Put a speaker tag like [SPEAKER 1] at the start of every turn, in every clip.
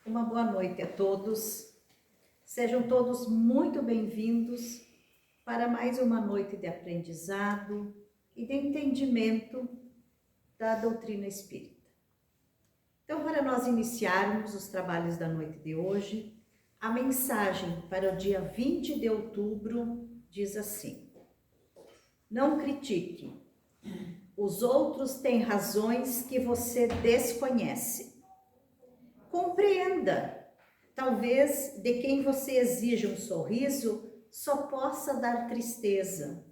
[SPEAKER 1] Uma boa noite a todos. Sejam todos muito bem-vindos para mais uma noite de aprendizado e de entendimento da doutrina espírita. Então, para nós iniciarmos os trabalhos da noite de hoje, a mensagem para o dia 20 de outubro diz assim: não critique. Os outros têm razões que você desconhece. Compreenda. Talvez de quem você exija um sorriso só possa dar tristeza.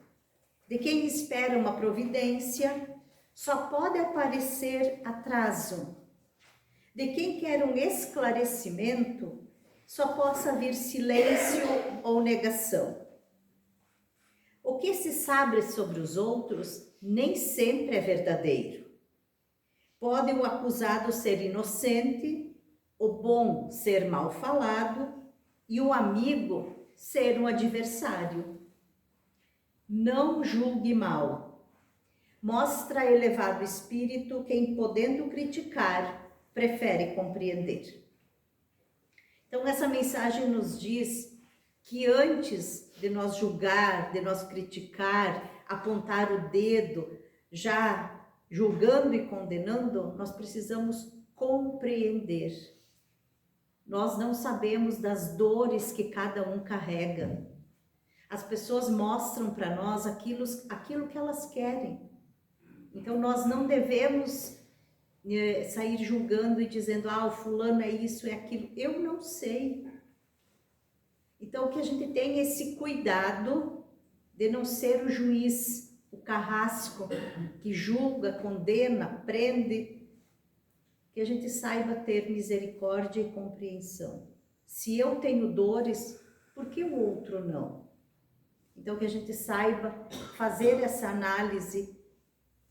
[SPEAKER 1] De quem espera uma providência só pode aparecer atraso. De quem quer um esclarecimento só possa vir silêncio ou negação. O que se sabe sobre os outros nem sempre é verdadeiro. Pode o acusado ser inocente, o bom ser mal falado e o amigo ser um adversário. Não julgue mal. Mostra elevado espírito quem, podendo criticar, prefere compreender. Então, essa mensagem nos diz que antes de nós julgar, de nós criticar, apontar o dedo, já julgando e condenando, nós precisamos compreender. Nós não sabemos das dores que cada um carrega. As pessoas mostram para nós aquilo que elas querem. Então, nós não devemos sair julgando e dizendo, o fulano é isso, é aquilo. Eu não sei. Então, que a gente tenha esse cuidado de não ser o juiz, o carrasco, que julga, condena, prende. Que a gente saiba ter misericórdia e compreensão. Se eu tenho dores, por que o outro não? Então, que a gente saiba fazer essa análise.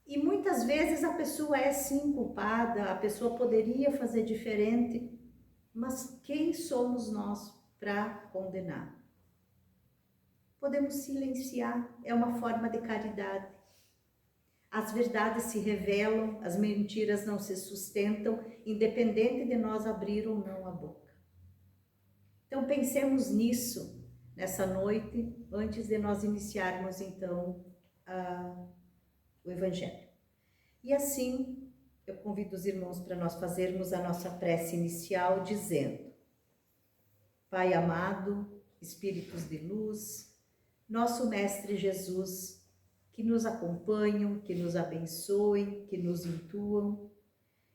[SPEAKER 1] E muitas vezes a pessoa é sim culpada, a pessoa poderia fazer diferente, mas quem somos nós para condenar? Podemos silenciar, é uma forma de caridade. As verdades se revelam, as mentiras não se sustentam, independente de nós abrir ou não a boca. Então pensemos nisso nessa noite, antes de nós iniciarmos então o Evangelho. E assim, eu convido os irmãos para nós fazermos a nossa prece inicial dizendo: Pai amado, Espíritos de luz, nosso Mestre Jesus, que nos acompanham, que nos abençoem, que nos intuam,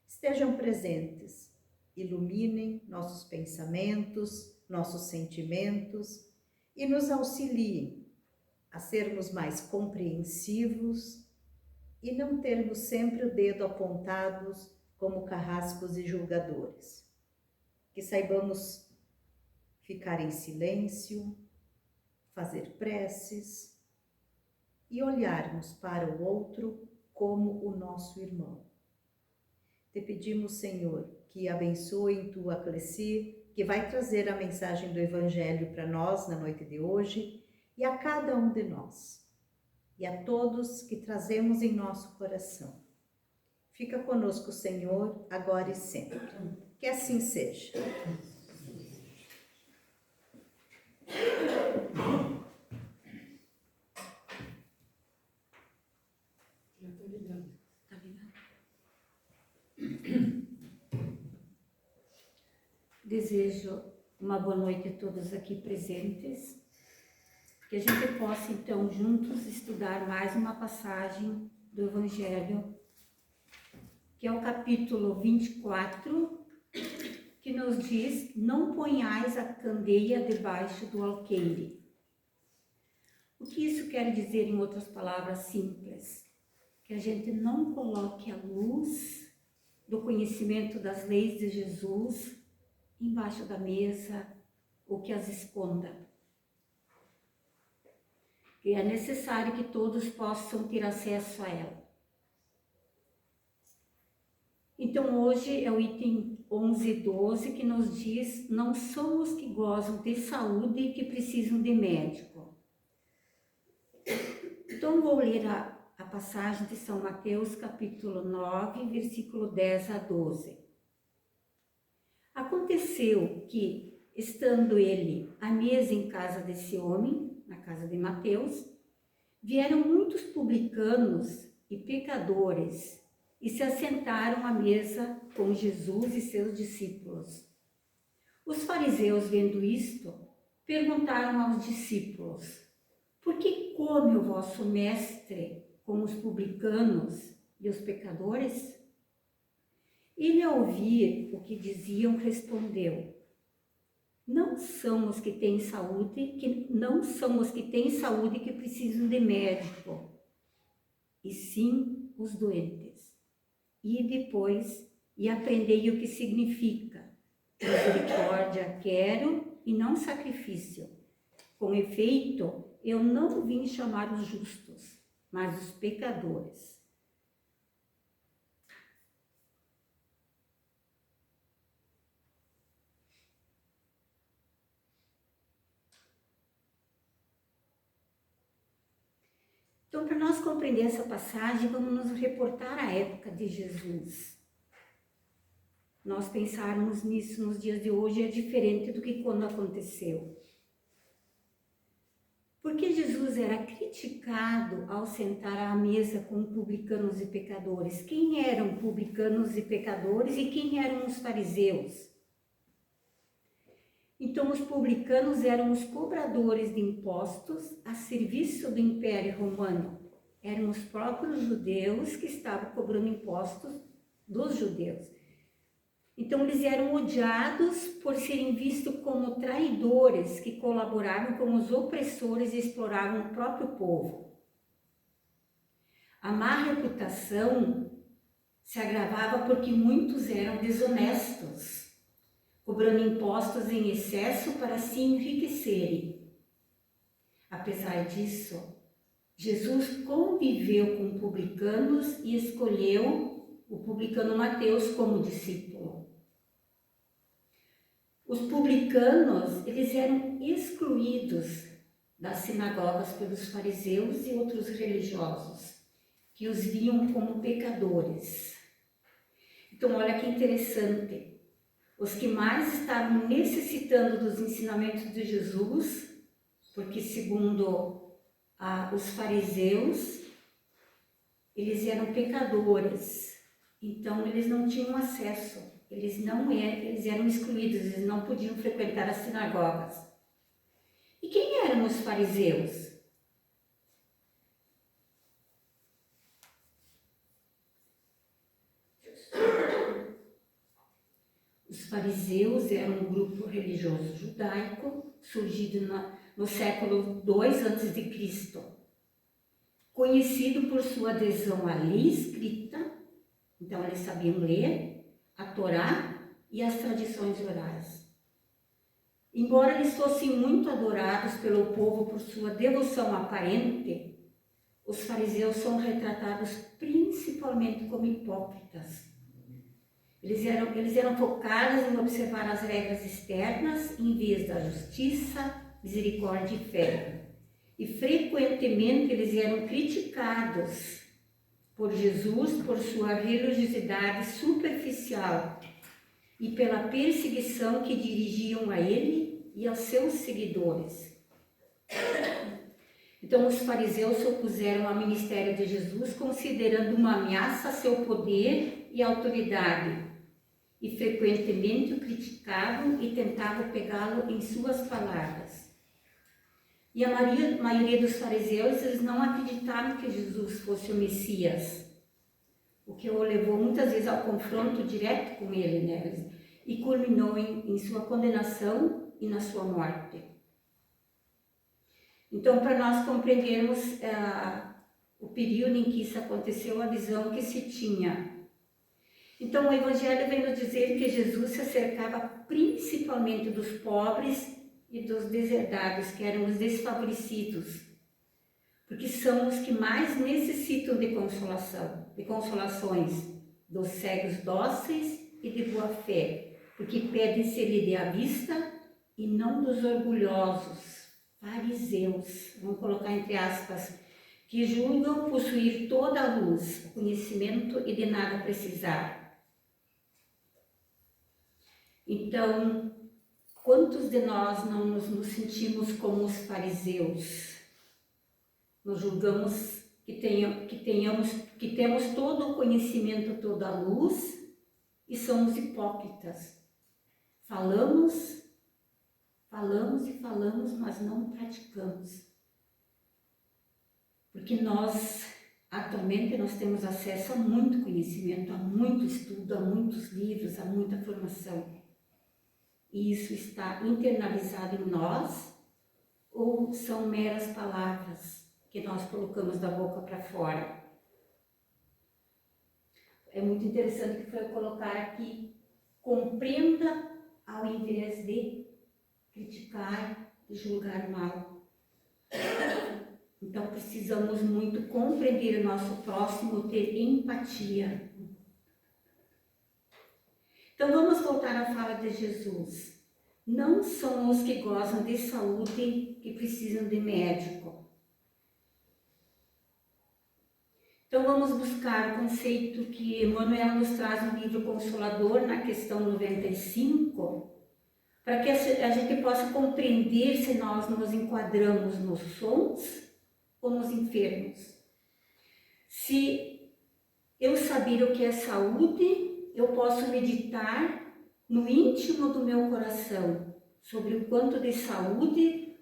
[SPEAKER 1] estejam presentes, iluminem nossos pensamentos, nossos sentimentos e nos auxiliem a sermos mais compreensivos e não termos sempre o dedo apontados como carrascos e julgadores. Que saibamos ficar em silêncio, fazer preces e olharmos para o outro como o nosso irmão. Te pedimos, Senhor, que abençoe em tua Cleci, que vai trazer a mensagem do Evangelho para nós na noite de hoje, e a cada um de nós, e a todos que trazemos em nosso coração. Fica conosco, Senhor, agora e sempre. Que assim seja.
[SPEAKER 2] Desejo uma boa noite a todos aqui presentes, que a gente possa então juntos estudar mais uma passagem do Evangelho, que é o capítulo 24, que nos diz: não ponhais a candeia debaixo do alqueire. O que isso quer dizer em outras palavras simples? Que a gente não coloque a luz do conhecimento das leis de Jesus embaixo da mesa, ou que as esconda. E é necessário que todos possam ter acesso a ela. Então hoje é o item 11 e 12 que nos diz: não são os que gozam de saúde que precisam de médico. Então vou ler a passagem de São Mateus, capítulo 9, versículo 10 a 12. Aconteceu que, estando ele à mesa em casa desse homem, na casa de Mateus, vieram muitos publicanos e pecadores e se assentaram à mesa com Jesus e seus discípulos. Os fariseus, vendo isto, perguntaram aos discípulos: por que come o vosso mestre com os publicanos e os pecadores? Ele, ao ouvir o que diziam, respondeu: não são os que têm saúde que precisam de médico, e sim os doentes. E depois, e aprendei o que significa: misericórdia quero e não sacrifício. Com efeito, eu não vim chamar os justos, mas os pecadores. Então, para nós compreender essa passagem, vamos nos reportar à época de Jesus. Nós pensarmos nisso nos dias de hoje é diferente do que quando aconteceu. Porque Jesus era criticado ao sentar à mesa com publicanos e pecadores. Quem eram publicanos e pecadores e quem eram os fariseus? Então, os publicanos eram os cobradores de impostos a serviço do Império Romano. Eram os próprios judeus que estavam cobrando impostos dos judeus. Então, eles eram odiados por serem vistos como traidores que colaboravam com os opressores e exploravam o próprio povo. A má reputação se agravava porque muitos eram desonestos, cobrando impostos em excesso para se enriquecerem. Apesar disso, Jesus conviveu com publicanos e escolheu o publicano Mateus como discípulo. Os publicanos, eles eram excluídos das sinagogas pelos fariseus e outros religiosos, que os viam como pecadores. Então, olha que interessante. Os que mais estavam necessitando dos ensinamentos de Jesus, porque segundo os fariseus, eles eram pecadores, então eles não tinham acesso, eles eram excluídos, eles não podiam frequentar as sinagogas. E quem eram os fariseus? Os fariseus eram um grupo religioso judaico surgido no século II a.C., conhecido por sua adesão à lei escrita, então eles sabiam ler, a Torá e as tradições orais. Embora eles fossem muito adorados pelo povo por sua devoção aparente, os fariseus são retratados principalmente como hipócritas. Eles eram focados em observar as regras externas em vez da justiça, misericórdia e fé. E frequentemente eles eram criticados por Jesus por sua religiosidade superficial e pela perseguição que dirigiam a ele e aos seus seguidores. Então os fariseus se opuseram ao ministério de Jesus, considerando uma ameaça a seu poder e autoridade, e frequentemente o criticavam e tentavam pegá-lo em suas palavras. E a maioria dos fariseus, eles não acreditaram que Jesus fosse o Messias, o que o levou muitas vezes ao confronto direto com ele, né? E culminou em sua condenação e na sua morte. Então, para nós compreendermos o período em que isso aconteceu, a visão que se tinha. Então, o Evangelho vem nos dizer que Jesus se acercava principalmente dos pobres e dos deserdados, que eram os desfavorecidos, porque são os que mais necessitam de consolações, dos cegos dóceis e de boa fé, porque pedem se lhe dê a vista e não dos orgulhosos, fariseus, vamos colocar entre aspas, que julgam possuir toda a luz, o conhecimento e de nada precisar. Então, quantos de nós não nos sentimos como os fariseus? Nos julgamos que temos todo o conhecimento, toda a luz, e somos hipócritas. Falamos e falamos, mas não praticamos. Porque atualmente, nós temos acesso a muito conhecimento, a muito estudo, a muitos livros, a muita formação. E isso está internalizado em nós, ou são meras palavras que nós colocamos da boca para fora? É muito interessante que foi colocar aqui, compreenda ao invés de criticar e julgar mal. Então precisamos muito compreender o nosso próximo, ter empatia. Então vamos voltar à fala de Jesus. Não são os que gozam de saúde que precisam de médico. Então vamos buscar o conceito que Emmanuel nos traz no livro Consolador, na questão 95, para que a gente possa compreender se nós nos enquadramos nos sãos ou nos enfermos. Se eu saber o que é saúde, eu posso meditar no íntimo do meu coração sobre o quanto de saúde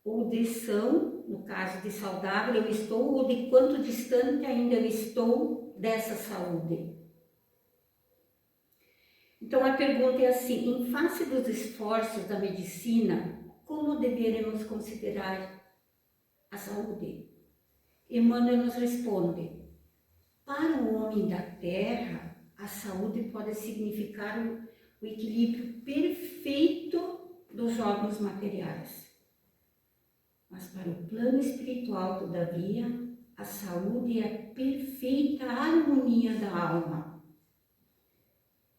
[SPEAKER 2] ou de são, no caso de saudável, eu estou, ou de quanto distante ainda eu estou dessa saúde. Então a pergunta é assim: em face dos esforços da medicina, como deveremos considerar a saúde? Emmanuel nos responde: para o homem da terra, a saúde pode significar o equilíbrio perfeito dos órgãos materiais. Mas para o plano espiritual, todavia, a saúde é a perfeita harmonia da alma,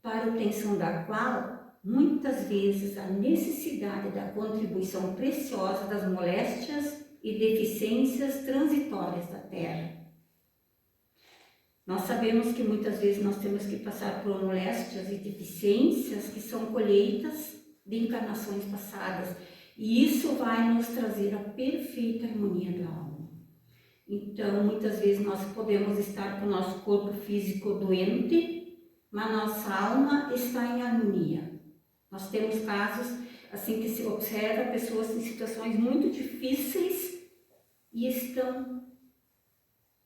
[SPEAKER 2] para a obtenção da qual, muitas vezes, a necessidade da contribuição preciosa das moléstias e deficiências transitórias da terra. Nós sabemos que muitas vezes nós temos que passar por moléstias e deficiências que são colheitas de encarnações passadas, e isso vai nos trazer a perfeita harmonia da alma. Então, muitas vezes nós podemos estar com o nosso corpo físico doente, mas nossa alma está em harmonia. Nós temos casos assim que se observa pessoas em situações muito difíceis e estão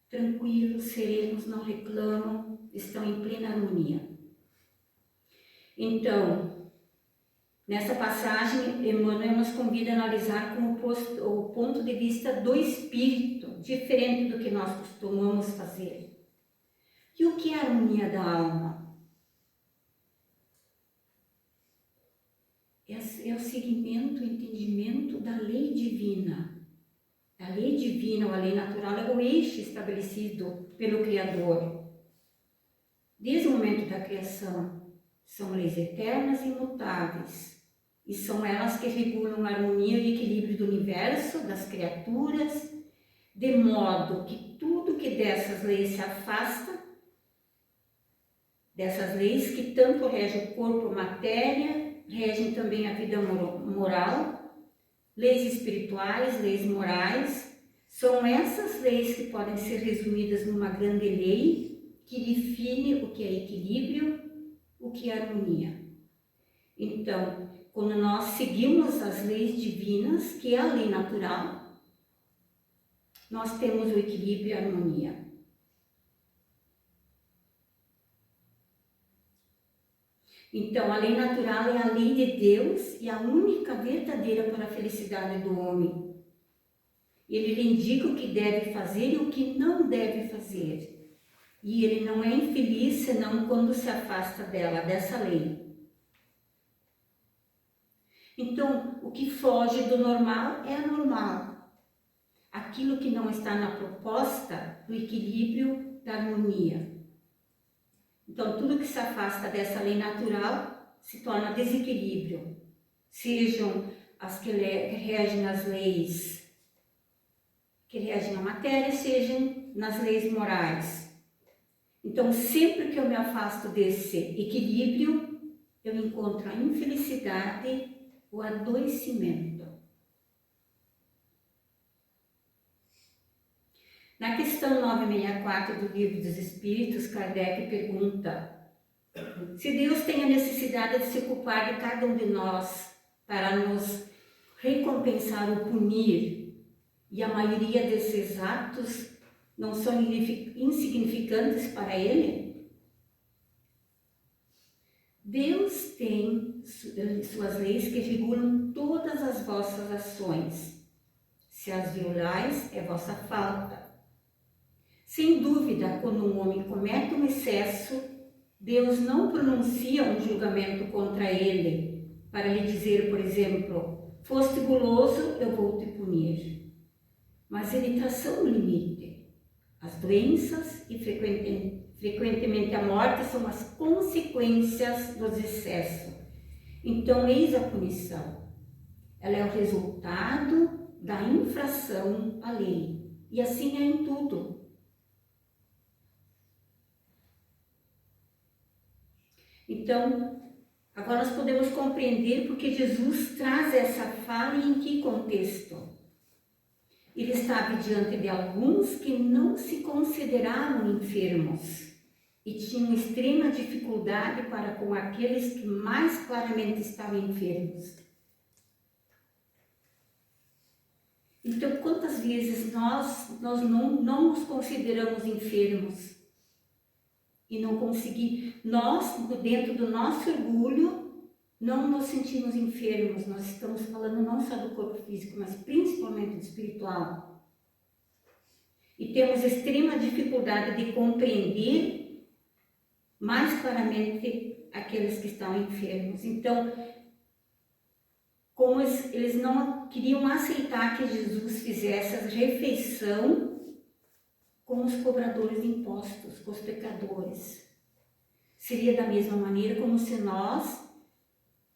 [SPEAKER 2] tranquilos, serenos, não reclamam, estão em plena harmonia. Então, nessa passagem, Emmanuel nos convida a analisar como o ponto de vista do espírito, diferente do que nós costumamos fazer. E o que é a harmonia da alma? É o seguimento, o entendimento da lei divina. A lei divina ou a lei natural é o eixo estabelecido pelo Criador. Desde o momento da criação, são leis eternas e imutáveis, e são elas que regulam a harmonia e equilíbrio do universo, das criaturas, de modo que tudo que dessas leis se afasta, dessas leis que tanto regem o corpo, a matéria, regem também a vida moral, leis espirituais, leis morais, são essas leis que podem ser resumidas numa grande lei que define o que é equilíbrio, o que é harmonia. Então, quando nós seguimos as leis divinas, que é a lei natural, nós temos o equilíbrio e a harmonia. Então, a lei natural é a lei de Deus e a única verdadeira para a felicidade do homem. Ele lhe indica o que deve fazer e o que não deve fazer. E ele não é infeliz senão quando se afasta dela, dessa lei. Então, o que foge do normal é anormal. Aquilo que não está na proposta do equilíbrio, da harmonia. Então, tudo que se afasta dessa lei natural se torna desequilíbrio. Sejam as que regem as leis que regem a matéria, sejam nas leis morais. Então, sempre que eu me afasto desse equilíbrio, eu encontro a infelicidade, o adoecimento. Na questão 964 do Livro dos Espíritos, Kardec pergunta: se Deus tem a necessidade de se ocupar de cada um de nós para nos recompensar ou punir, e a maioria desses atos não são insignificantes para Ele? Deus tem suas leis que regulam todas as vossas ações. Se as violais, é vossa falta. Sem dúvida, quando um homem comete um excesso, Deus não pronuncia um julgamento contra ele, para lhe dizer, por exemplo, foste guloso, eu vou te punir. Mas ele traça um limite. As doenças e frequentemente a morte são as consequências dos excessos. Então, eis a punição. Ela é o resultado da infração à lei. E assim é em tudo. Então, agora nós podemos compreender porque Jesus traz essa fala e em que contexto. Ele estava diante de alguns que não se consideravam enfermos e tinham extrema dificuldade para com aqueles que mais claramente estavam enfermos. Então, quantas vezes nós não nos consideramos enfermos e não conseguimos, nós, dentro do nosso orgulho, não nos sentimos enfermos. Nós estamos falando não só do corpo físico, mas principalmente do espiritual. E temos extrema dificuldade de compreender mais claramente aqueles que estão enfermos. Então, como eles não queriam aceitar que Jesus fizesse a refeição com os cobradores de impostos, com os pecadores. Seria da mesma maneira como se nós,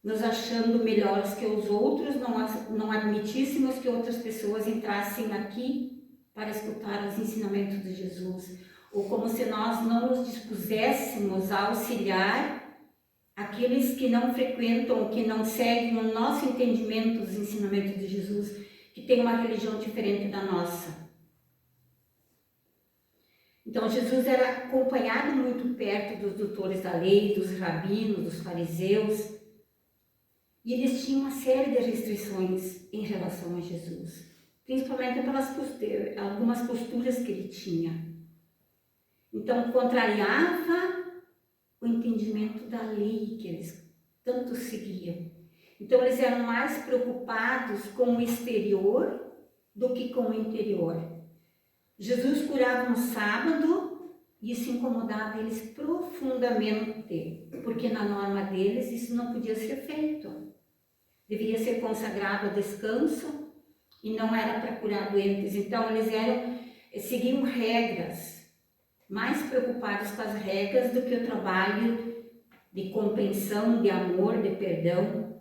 [SPEAKER 2] nos achando melhores que os outros, não admitíssemos que outras pessoas entrassem aqui para escutar os ensinamentos de Jesus. Ou como se nós não nos dispuséssemos a auxiliar aqueles que não frequentam, que não seguem o nosso entendimento dos ensinamentos de Jesus, que tem uma religião diferente da nossa. Então, Jesus era acompanhado muito perto dos doutores da lei, dos rabinos, dos fariseus, e eles tinham uma série de restrições em relação a Jesus, principalmente pelas algumas posturas que ele tinha. Então, contrariava o entendimento da lei que eles tanto seguiam. Então, eles eram mais preocupados com o exterior do que com o interior. Jesus curava no sábado e isso incomodava eles profundamente, porque na norma deles isso não podia ser feito. Deveria ser consagrado ao descanso e não era para curar doentes. Então, eles seguiam regras, mais preocupados com as regras do que o trabalho de compreensão, de amor, de perdão.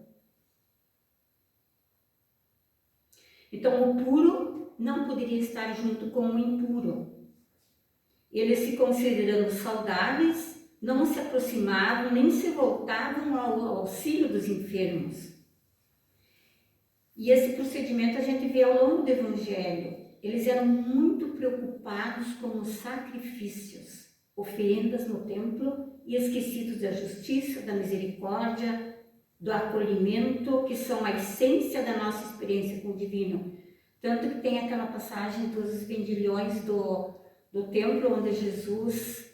[SPEAKER 2] Então, o puro não poderia estar junto com o impuro. Eles, se considerando saudáveis, não se aproximavam nem se voltavam ao auxílio dos enfermos. E esse procedimento a gente vê ao longo do Evangelho. Eles eram muito preocupados com os sacrifícios, oferendas no templo, e esquecidos da justiça, da misericórdia, do acolhimento, que são a essência da nossa experiência com o divino. Tanto que tem aquela passagem dos vendilhões do templo, onde Jesus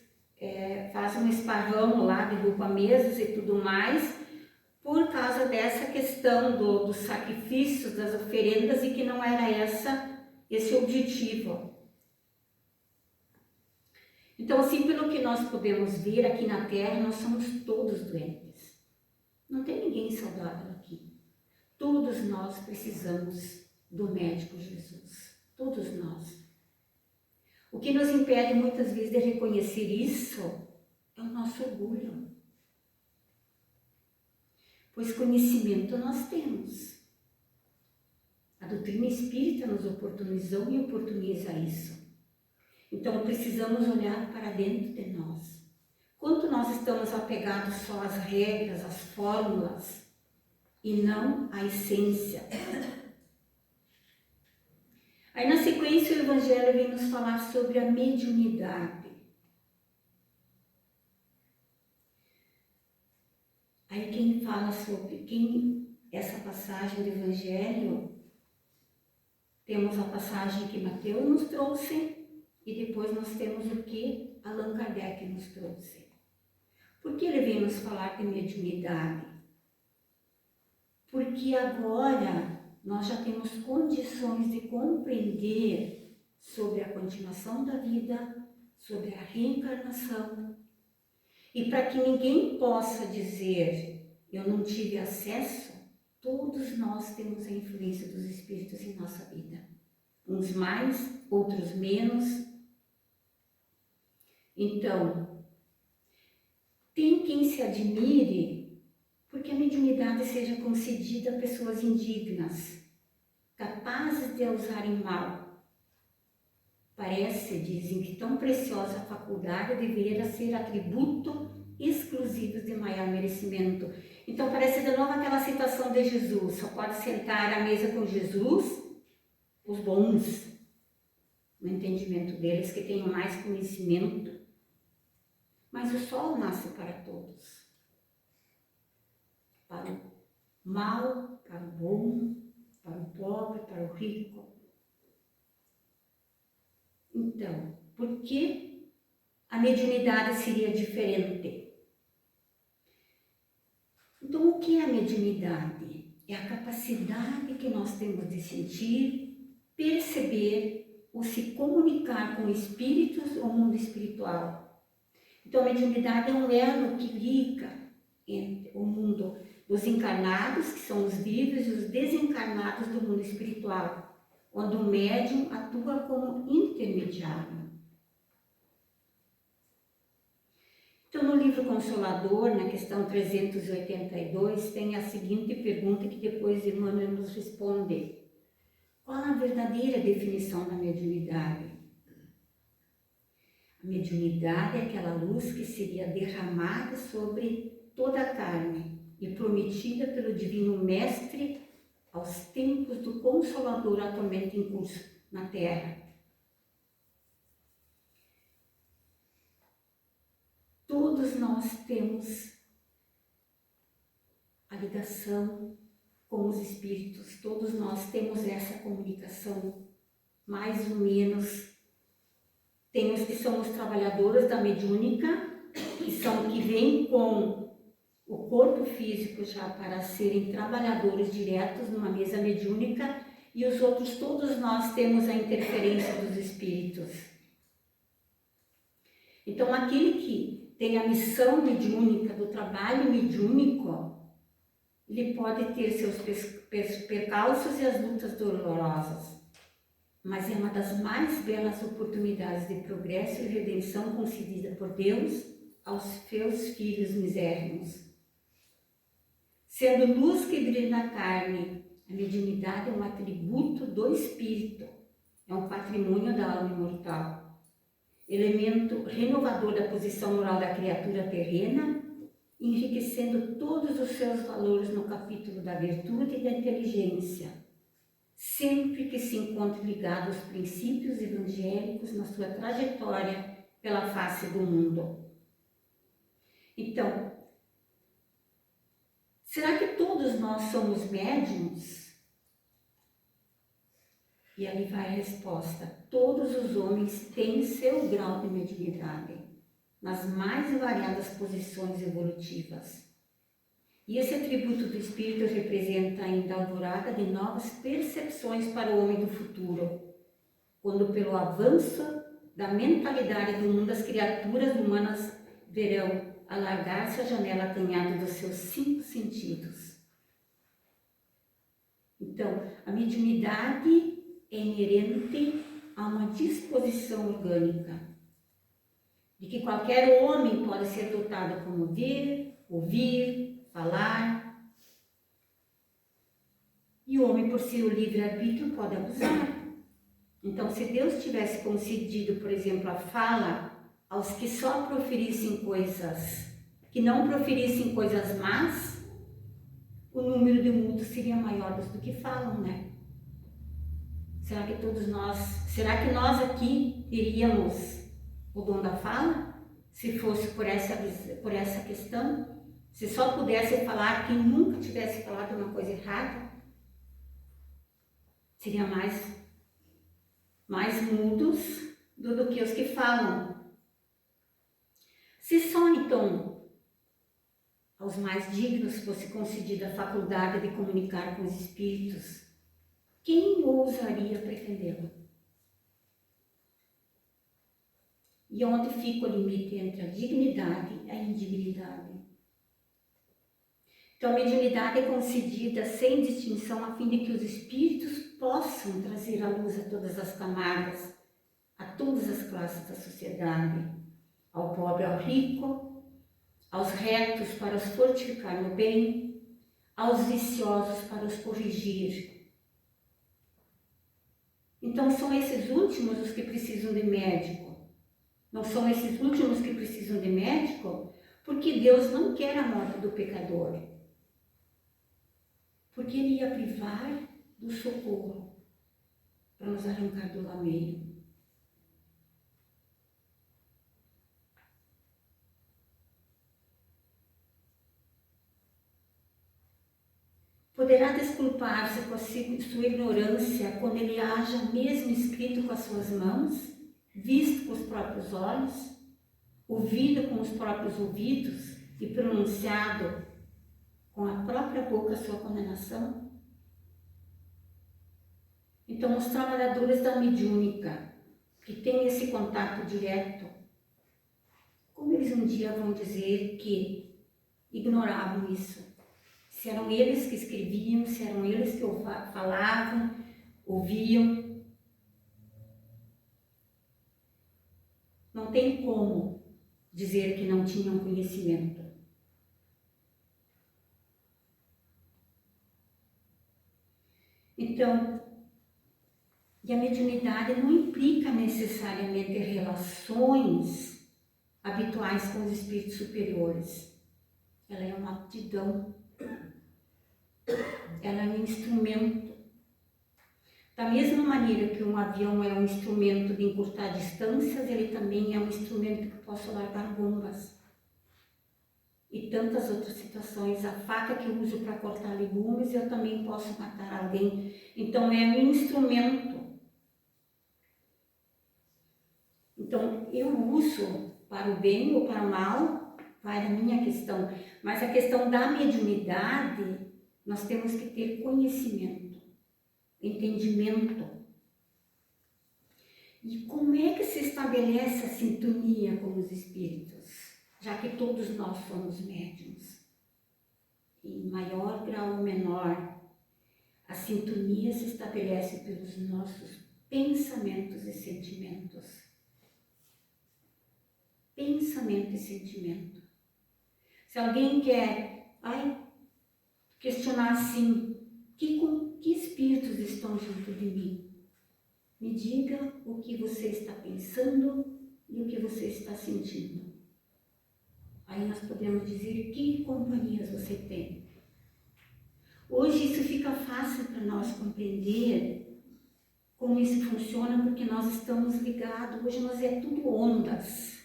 [SPEAKER 2] faz um esparramo lá, derruba mesas e tudo mais, por causa dessa questão dos sacrifícios, das oferendas, e que não era esse objetivo. Então, assim, pelo que nós podemos ver aqui na Terra, nós somos todos doentes. Não tem ninguém saudável aqui. Todos nós precisamos do médico Jesus. Todos nós. O que nos impede muitas vezes de reconhecer isso é o nosso orgulho. Pois conhecimento nós temos. A doutrina espírita nos oportunizou e oportuniza isso. Então precisamos olhar para dentro de nós, quanto nós estamos apegados só às regras, às fórmulas, e não à essência. Aí, na sequência, o Evangelho vem nos falar sobre a mediunidade. Aí, quem fala sobre essa passagem do Evangelho, temos a passagem que Mateus nos trouxe e depois nós temos o que Allan Kardec nos trouxe. Por que ele vem nos falar de mediunidade? Porque agora nós já temos condições de compreender sobre a continuação da vida, sobre a reencarnação. E para que ninguém possa dizer, eu não tive acesso, todos nós temos a influência dos espíritos em nossa vida. Uns mais, outros menos. Então, tem quem se admire porque a mediunidade seja concedida a pessoas indignas, capazes de a usarem mal. Parece, dizem, que tão preciosa a faculdade deveria ser atributo exclusivo de maior merecimento. Então parece de novo aquela citação de Jesus, só pode sentar à mesa com Jesus os bons, no entendimento deles, que tenham mais conhecimento. Mas o sol nasce para todos. Para o mal, para o bom, para o pobre, para o rico. Então, por que a mediunidade seria diferente? Então, o que é a mediunidade? É a capacidade que nós temos de sentir, perceber ou se comunicar com espíritos ou mundo espiritual. Então, a mediunidade é um elo que liga entre o mundo dos encarnados, que são os vivos, e os desencarnados do mundo espiritual, onde o médium atua como intermediário. Então, no livro Consolador, na questão 382, tem a seguinte pergunta que depois Emmanuel nos responde. Qual a verdadeira definição da mediunidade? A mediunidade é aquela luz que seria derramada sobre toda a carne e prometida pelo Divino Mestre aos tempos do Consolador atualmente em curso na Terra. Todos nós temos a ligação com os espíritos, todos nós temos essa comunicação, mais ou menos. Tem os que são os trabalhadores da mediúnica, que vêm com o corpo físico já para serem trabalhadores diretos numa mesa mediúnica, e os outros, todos nós temos a interferência dos espíritos. Então, aquele que tem a missão mediúnica, do trabalho mediúnico, ele pode ter seus percalços e as lutas dolorosas, mas é uma das mais belas oportunidades de progresso e redenção concedida por Deus aos seus filhos misérrimos. Sendo luz que brilha na carne, a mediunidade é um atributo do espírito, é um patrimônio da alma imortal, elemento renovador da posição moral da criatura terrena, enriquecendo todos os seus valores no capítulo da virtude e da inteligência, sempre que se encontre ligado aos princípios evangélicos na sua trajetória pela face do mundo. Então, será que todos nós somos médiums? E ali vai a resposta. Todos os homens têm seu grau de mediunidade, nas mais variadas posições evolutivas. E esse atributo do espírito representa ainda a alvorada de novas percepções para o homem do futuro, quando pelo avanço da mentalidade do mundo as criaturas humanas verão alargar-se a janela acanhada dos seus 5 sentidos. Então, a mediunidade é inerente a uma disposição orgânica, de que qualquer homem pode ser dotado como ver, ouvir, falar. E o homem, por seu livre-arbítrio, pode abusar. Então, se Deus tivesse concedido, por exemplo, a fala aos que só proferissem coisas, que não proferissem coisas más, o número de mudos seria maior do que falam, né? Será que nós aqui teríamos o dom da fala? Se fosse por essa questão? Se só pudesse falar quem nunca tivesse falado uma coisa errada? Seria mais mudos do que os que falam. Se só então aos mais dignos fosse concedida a faculdade de comunicar com os espíritos, quem ousaria pretendê-lo? E onde fica o limite entre a dignidade e a indignidade? Então, a mediunidade é concedida sem distinção a fim de que os espíritos possam trazer à luz a todas as camadas, a todas as classes da sociedade, ao pobre, ao rico, aos retos para os fortificar no bem, aos viciosos para os corrigir. Então são esses últimos os que precisam de médico. Não são esses últimos que precisam de médico porque Deus não quer a morte do pecador. Porque Ele ia privar do socorro para nos arrancar do lameiro. Poderá desculpar-se com a sua ignorância quando ele haja mesmo escrito com as suas mãos, visto com os próprios olhos, ouvido com os próprios ouvidos e pronunciado com a própria boca a sua condenação? Então, os trabalhadores da mediúnica, que têm esse contato direto, como eles um dia vão dizer que ignoravam isso? Se eram eles que escreviam, se eram eles que falavam, ouviam. Não tem como dizer que não tinham conhecimento. Então, e a mediunidade não implica necessariamente relações habituais com os espíritos superiores. Ela é uma aptidão. Ela é um instrumento. Da mesma maneira que um avião é um instrumento de encurtar distâncias, ele também é um instrumento que posso largar bombas. E tantas outras situações. A faca que eu uso para cortar legumes, eu também posso matar alguém. Então é um instrumento. Então eu uso para o bem ou para o mal, vai da minha questão. Mas a questão da mediunidade, nós temos que ter conhecimento, entendimento. E como é que se estabelece a sintonia com os espíritos? Já que todos nós somos médiuns, em maior grau ou menor, a sintonia se estabelece pelos nossos pensamentos e sentimentos. Pensamento e sentimento. Se alguém quer questionar assim, que espíritos estão junto de mim? Me diga o que você está pensando e o que você está sentindo. Aí nós podemos dizer que companhias você tem. Hoje isso fica fácil para nós compreender como isso funciona, porque nós estamos ligados. Hoje nós é tudo ondas.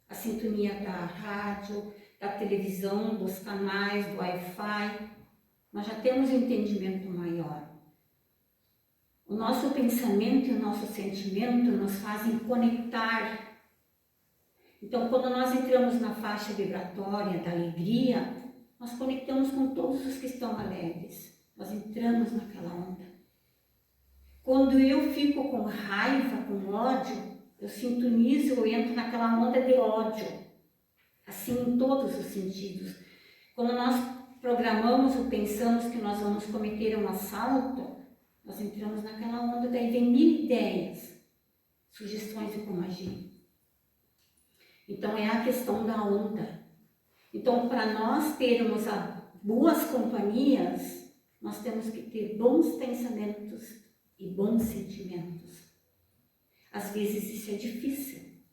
[SPEAKER 2] A sintonia da rádio, da televisão, dos canais, do Wi-Fi. Nós já temos um entendimento maior. O nosso pensamento e o nosso sentimento nos fazem conectar. Então, quando nós entramos na faixa vibratória da alegria, nós conectamos com todos os que estão alegres. Nós entramos naquela onda. Quando eu fico com raiva, com ódio, eu sintonizo, eu entro naquela onda de ódio. Assim, em todos os sentidos. Quando nós programamos ou pensamos que nós vamos cometer um assalto, nós entramos naquela onda, daí vem 1000 ideias, sugestões de como agir. Então é a questão da onda. Então, para nós termos boas companhias, nós temos que ter bons pensamentos e bons sentimentos. Às vezes isso é difícil.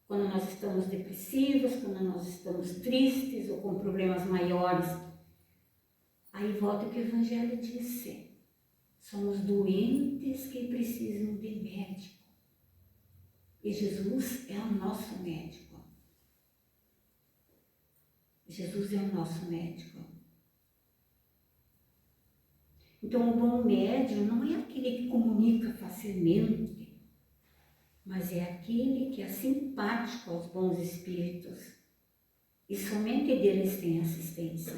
[SPEAKER 2] quando nós estamos depressivos, quando nós estamos tristes ou com problemas maiores. Aí volta o que o Evangelho disse. Somos doentes que precisam de médico. E Jesus é o nosso médico. Jesus é o nosso médico. Então, o bom médium não é aquele que comunica facilmente, mas é aquele que é simpático aos bons espíritos. E somente deles tem assistência.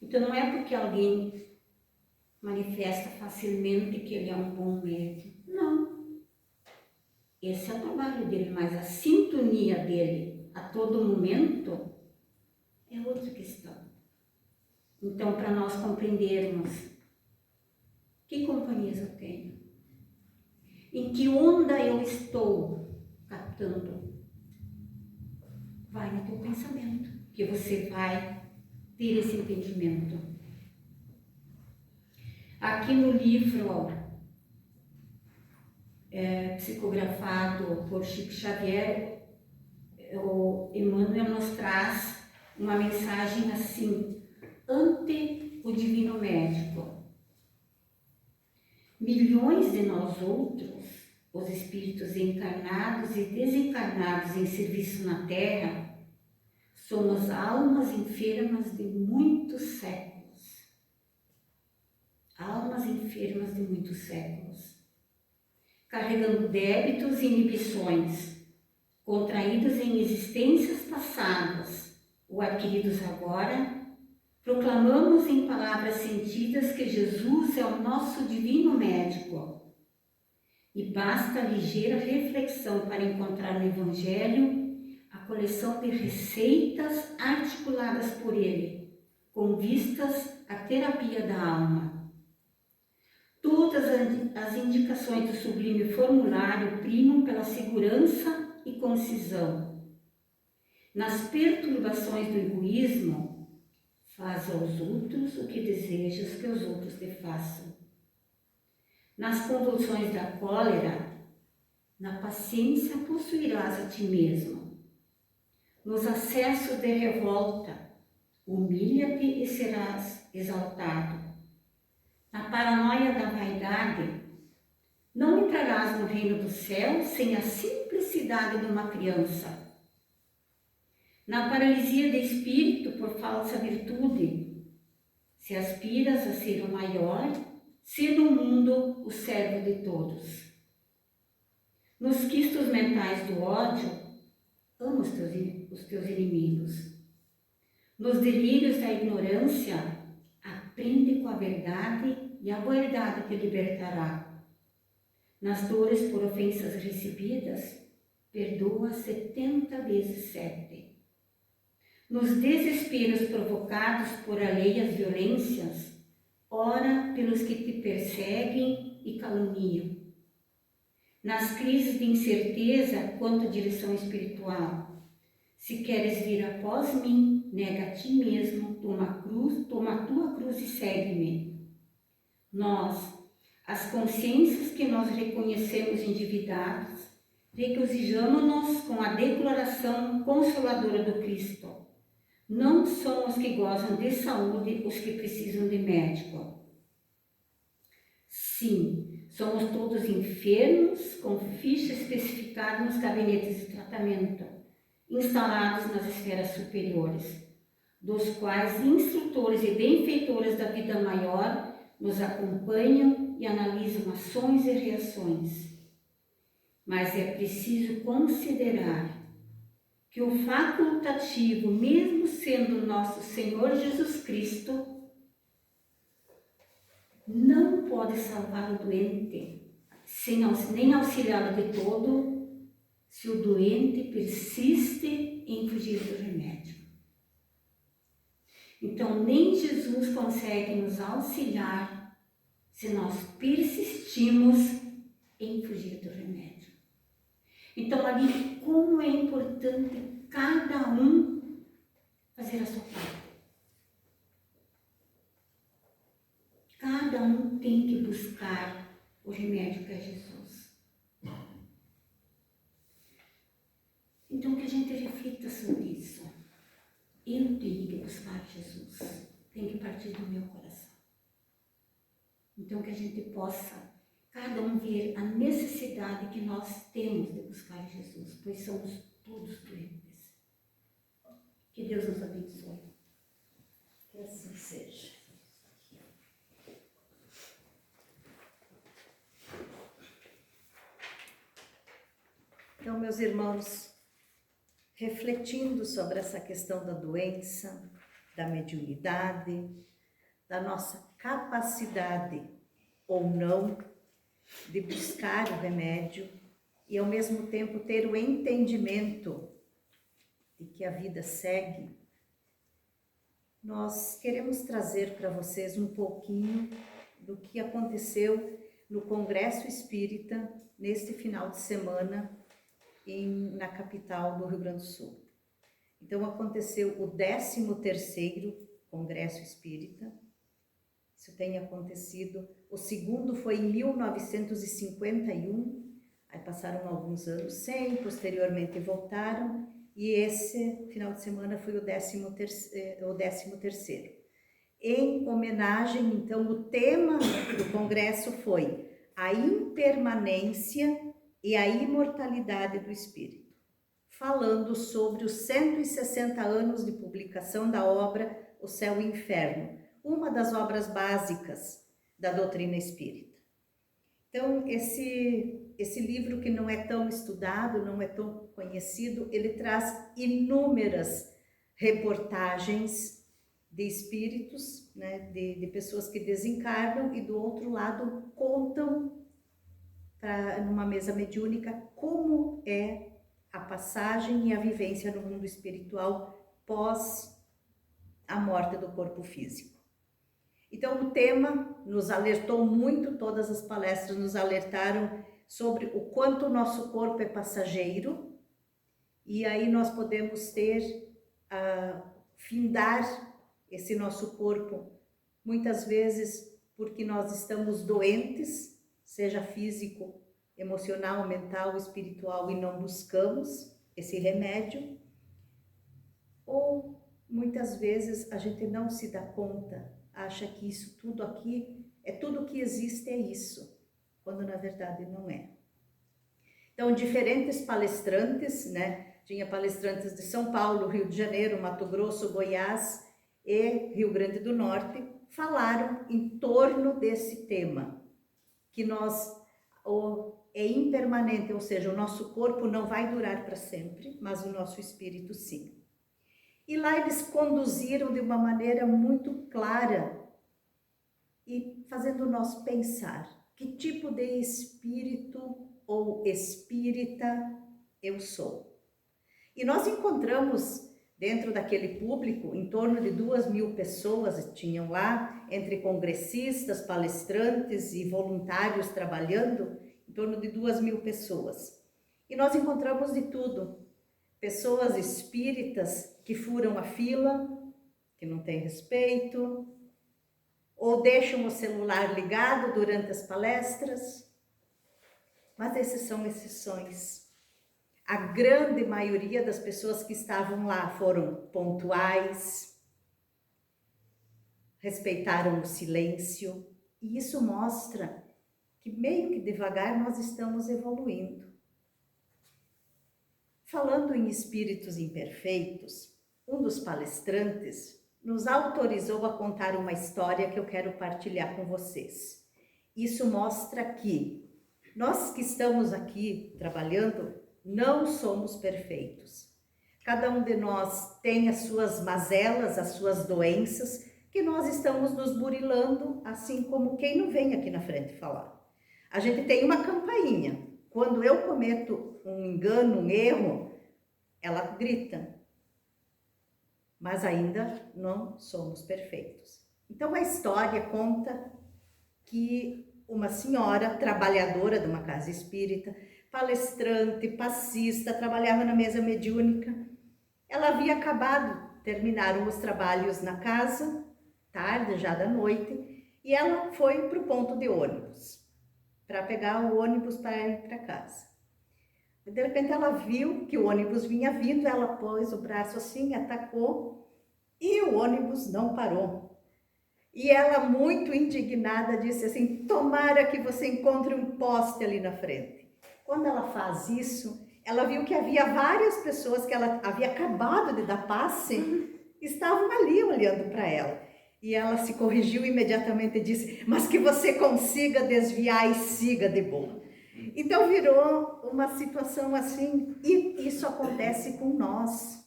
[SPEAKER 2] Então, não é porque alguém manifesta facilmente que ele é um bom médium. Não. Esse é o trabalho dele, mas a sintonia dele a todo momento é outra questão. Então, para nós compreendermos que companhias eu tenho, em que onda eu estou captando, vai no teu pensamento, que você vai ter esse entendimento. Aqui no livro psicografado por Chico Xavier, o Emmanuel nos traz uma mensagem assim: ante o divino médico, milhões de nós outros, os espíritos encarnados e desencarnados em serviço na Terra, somos almas enfermas de muitos séculos. Almas enfermas de muitos séculos, carregando débitos e inibições, contraídos em existências passadas ou adquiridos agora. Proclamamos em palavras sentidas que Jesus é o nosso divino médico. E basta ligeira reflexão para encontrar no Evangelho a coleção de receitas articuladas por ele, com vistas à terapia da alma. Todas as indicações do sublime formulário primam pela segurança e concisão. Nas perturbações do egoísmo, faz aos outros o que desejas que os outros te façam. Nas convulsões da cólera, na paciência possuirás a ti mesmo. Nos acessos de revolta, humilha-te e serás exaltado. Na paranoia da vaidade, não entrarás no reino do céu sem a simplicidade de uma criança. Na paralisia de espírito por falsa virtude, se aspiras a ser o maior, ser no mundo o servo de todos. Nos quistos mentais do ódio, ama os teus inimigos. Nos delírios da ignorância, aprende com a verdade e a verdade te libertará. Nas dores por ofensas recebidas, perdoa 70 vezes 7. Nos desesperos provocados por alheias violências, ora pelos que te perseguem e caluniam. Nas crises de incerteza quanto à direção espiritual, se queres vir após mim, nega a ti mesmo, toma a tua cruz e segue-me. Nós, as consciências que nós reconhecemos endividadas, regozijamo-nos com a declaração consoladora do Cristo. Não são os que gozam de saúde os que precisam de médico. Sim, somos todos enfermos com ficha especificada nos gabinetes de tratamento, instalados nas esferas superiores, dos quais instrutores e benfeitores da vida maior nos acompanham e analisam ações e reações. Mas é preciso considerar que o facultativo, mesmo sendo nosso Senhor Jesus Cristo, não pode salvar o doente, nem auxiliá-lo de todo, se o doente persiste em fugir do remédio. Então, nem Jesus consegue nos auxiliar se nós persistimos em fugir do remédio. Então, ali, como é importante cada um fazer a sua parte. Cada um tem que buscar o remédio que é Jesus. gente reflita sobre isso. Eu tenho que buscar Jesus, tem que partir do meu coração. Então que a gente possa, cada um ver a necessidade que nós temos de buscar Jesus, pois somos todos doentes. Que Deus nos abençoe.
[SPEAKER 1] Que assim seja. Então, meus irmãos, refletindo sobre essa questão da doença, da mediunidade, da nossa capacidade ou não de buscar o remédio e ao mesmo tempo ter o entendimento de que a vida segue, nós queremos trazer para vocês um pouquinho do que aconteceu no Congresso Espírita neste final de semana na capital do Rio Grande do Sul. Então aconteceu o 13º Congresso Espírita. Isso tem acontecido. O segundo foi em 1951, aí passaram alguns anos sem, posteriormente voltaram, e esse final de semana foi o 13º. Em homenagem, então, o tema do congresso foi a impermanência e a imortalidade do espírito, falando sobre os 160 anos de publicação da obra O Céu e o Inferno, uma das obras básicas da doutrina espírita. Então, esse livro que não é tão estudado, não é tão conhecido, ele traz inúmeras reportagens de espíritos, né, de pessoas que desencarnam e do outro lado contam numa mesa mediúnica como é a passagem e a vivência no mundo espiritual pós a morte do corpo físico. Então o tema nos alertou muito, todas as palestras nos alertaram sobre o quanto o nosso corpo é passageiro, e aí nós podemos findar esse nosso corpo muitas vezes porque nós estamos doentes, seja físico, emocional, mental, espiritual, e não buscamos esse remédio, ou muitas vezes a gente não se dá conta, acha que isso tudo aqui, tudo que existe é isso, quando na verdade não é. Então, diferentes palestrantes, né? Tinha palestrantes de São Paulo, Rio de Janeiro, Mato Grosso, Goiás e Rio Grande do Norte, falaram em torno desse tema, que é impermanente, ou seja, o nosso corpo não vai durar para sempre, mas o nosso espírito sim. E lá eles conduziram de uma maneira muito clara e fazendo nós pensar que tipo de espírito ou espírita eu sou. E nós encontramos dentro daquele público, em torno de 2.000 pessoas tinham lá, entre congressistas, palestrantes e voluntários trabalhando, em torno de 2.000 pessoas. E nós encontramos de tudo. Pessoas espíritas que furam a fila, que não têm respeito, ou deixam o celular ligado durante as palestras. Mas essas são exceções. A grande maioria das pessoas que estavam lá foram pontuais, respeitaram o silêncio, e isso mostra que meio que devagar nós estamos evoluindo. Falando em espíritos imperfeitos, um dos palestrantes nos autorizou a contar uma história que eu quero partilhar com vocês. Isso mostra que nós que estamos aqui trabalhando não somos perfeitos. Cada um de nós tem as suas mazelas, as suas doenças, que nós estamos nos burilando, assim como quem não vem aqui na frente falar. A gente tem uma campainha. Quando eu cometo um engano, um erro, ela grita. Mas ainda não somos perfeitos. Então a história conta que uma senhora trabalhadora de uma casa espírita, palestrante, passista, trabalhava na mesa mediúnica. Ela havia acabado, terminaram os trabalhos na casa, tarde, já da noite, e ela foi para o ponto de ônibus, para pegar o ônibus para ir para casa. De repente ela viu que o ônibus vinha vindo, ela pôs o braço assim, atacou, e o ônibus não parou. E ela, muito indignada, disse assim: tomara que você encontre um poste ali na frente. Quando ela faz isso, ela viu que havia várias pessoas que ela havia acabado de dar passe, estavam ali olhando para ela. E ela se corrigiu imediatamente e disse: mas que você consiga desviar e siga de boa. Então virou uma situação assim, e isso acontece com nós.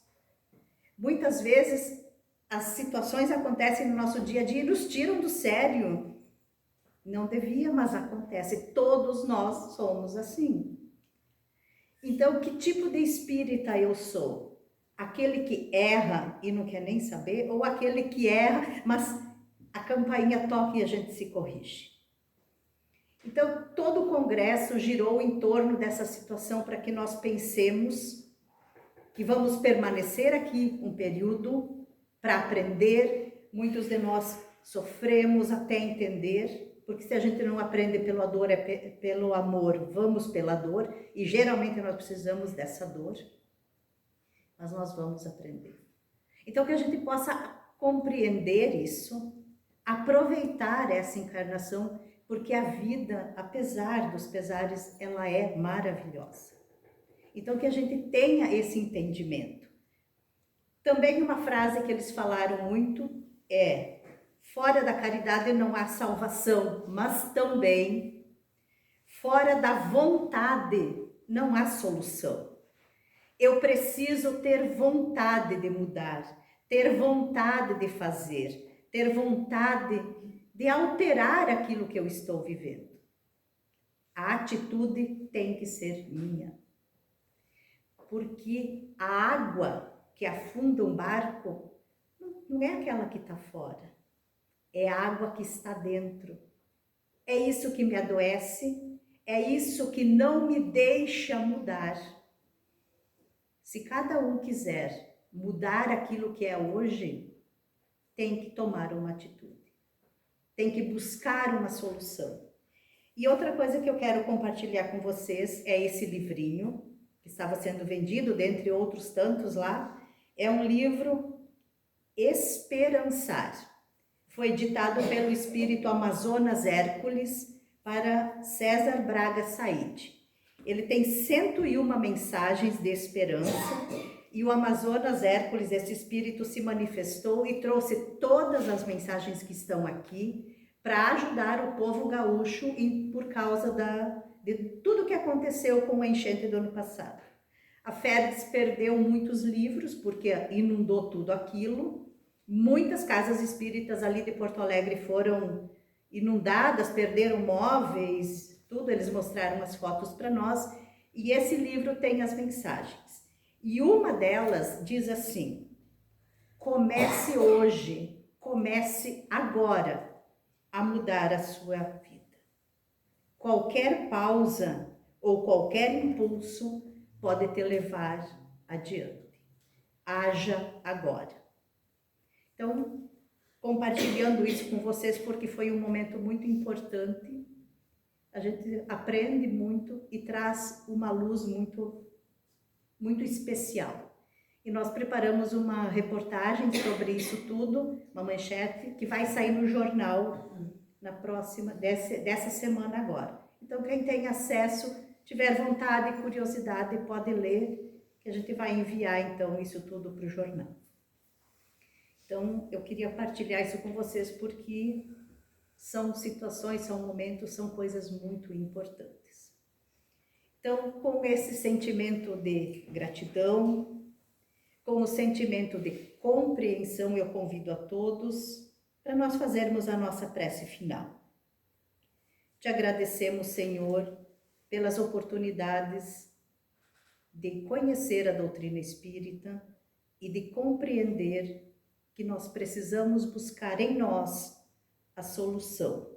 [SPEAKER 1] Muitas vezes as situações acontecem no nosso dia a dia e nos tiram do sério. Não devia, mas acontece. Todos nós somos assim. Então, que tipo de espírita eu sou? Aquele que erra e não quer nem saber, ou aquele que erra, mas a campainha toca e a gente se corrige? Então, todo o congresso girou em torno dessa situação para que nós pensemos que vamos permanecer aqui um período para aprender. Muitos de nós sofremos até entender, porque se a gente não aprende pela dor, é pelo amor, vamos pela dor, e geralmente nós precisamos dessa dor, mas nós vamos aprender. Então, que a gente possa compreender isso, aproveitar essa encarnação, porque a vida, apesar dos pesares, ela é maravilhosa. Então, que a gente tenha esse entendimento. Também uma frase que eles falaram muito é: fora da caridade não há salvação, mas também fora da vontade não há solução. Eu preciso ter vontade de mudar, ter vontade de fazer, ter vontade de alterar aquilo que eu estou vivendo. A atitude tem que ser minha. Porque a água que afunda um barco não é aquela que está fora, é a água que está dentro. É isso que me adoece, é isso que não me deixa mudar. Se cada um quiser mudar aquilo que é hoje, tem que tomar uma atitude, tem que buscar uma solução. E outra coisa que eu quero compartilhar com vocês é esse livrinho, que estava sendo vendido, dentre outros tantos lá. É um livro Esperançar. Foi editado pelo espírito Amazonas Hércules para César Braga Said. Ele tem 101 mensagens de esperança, e o Amazonas Hércules, esse espírito, se manifestou e trouxe todas as mensagens que estão aqui para ajudar o povo gaúcho por causa de tudo que aconteceu com a enchente do ano passado. A FERDES perdeu muitos livros porque inundou tudo aquilo. Muitas casas espíritas ali de Porto Alegre foram inundadas, perderam móveis, tudo. Eles mostraram as fotos para nós, e esse livro tem as mensagens. E uma delas diz assim: comece hoje, comece agora a mudar a sua vida. Qualquer pausa ou qualquer impulso pode te levar adiante. Haja agora. Então, compartilhando isso com vocês, porque foi um momento muito importante. A gente aprende muito e traz uma luz muito, muito especial. E nós preparamos uma reportagem sobre isso tudo, uma manchete, que vai sair no jornal na próxima, dessa semana agora. Então, quem tem acesso, tiver vontade e curiosidade, pode ler, que a gente vai enviar, então, isso tudo para o jornal. Então, eu queria partilhar isso com vocês, porque são situações, são momentos, são coisas muito importantes. Então, com esse sentimento de gratidão, com o sentimento de compreensão, eu convido a todos para nós fazermos a nossa prece final. Te agradecemos, Senhor, pelas oportunidades de conhecer a doutrina espírita e de compreender que nós precisamos buscar em nós a solução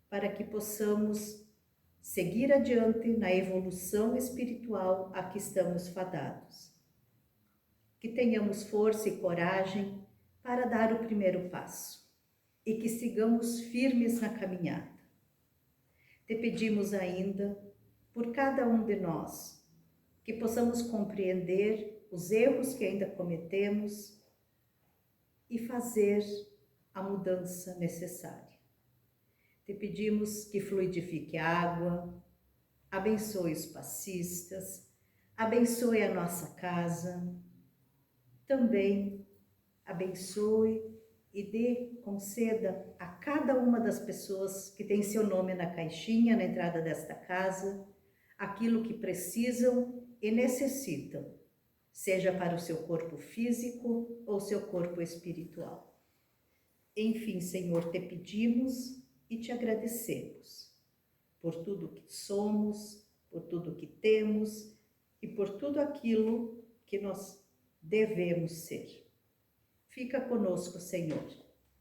[SPEAKER 1] para que possamos seguir adiante na evolução espiritual a que estamos fadados. Que tenhamos força e coragem para dar o primeiro passo e que sigamos firmes na caminhada. Te pedimos ainda por cada um de nós, que possamos compreender os erros que ainda cometemos e fazer a mudança necessária. Te pedimos que fluidifique a água, abençoe os passistas, abençoe a nossa casa, também abençoe e conceda a cada uma das pessoas que tem seu nome na caixinha, na entrada desta casa, aquilo que precisam e necessitam, seja para o seu corpo físico ou seu corpo espiritual. Enfim, Senhor, te pedimos e te agradecemos por tudo que somos, por tudo que temos e por tudo aquilo que nós devemos ser. Fica conosco, Senhor,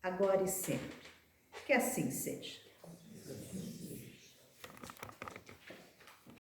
[SPEAKER 1] agora e sempre. Que assim seja.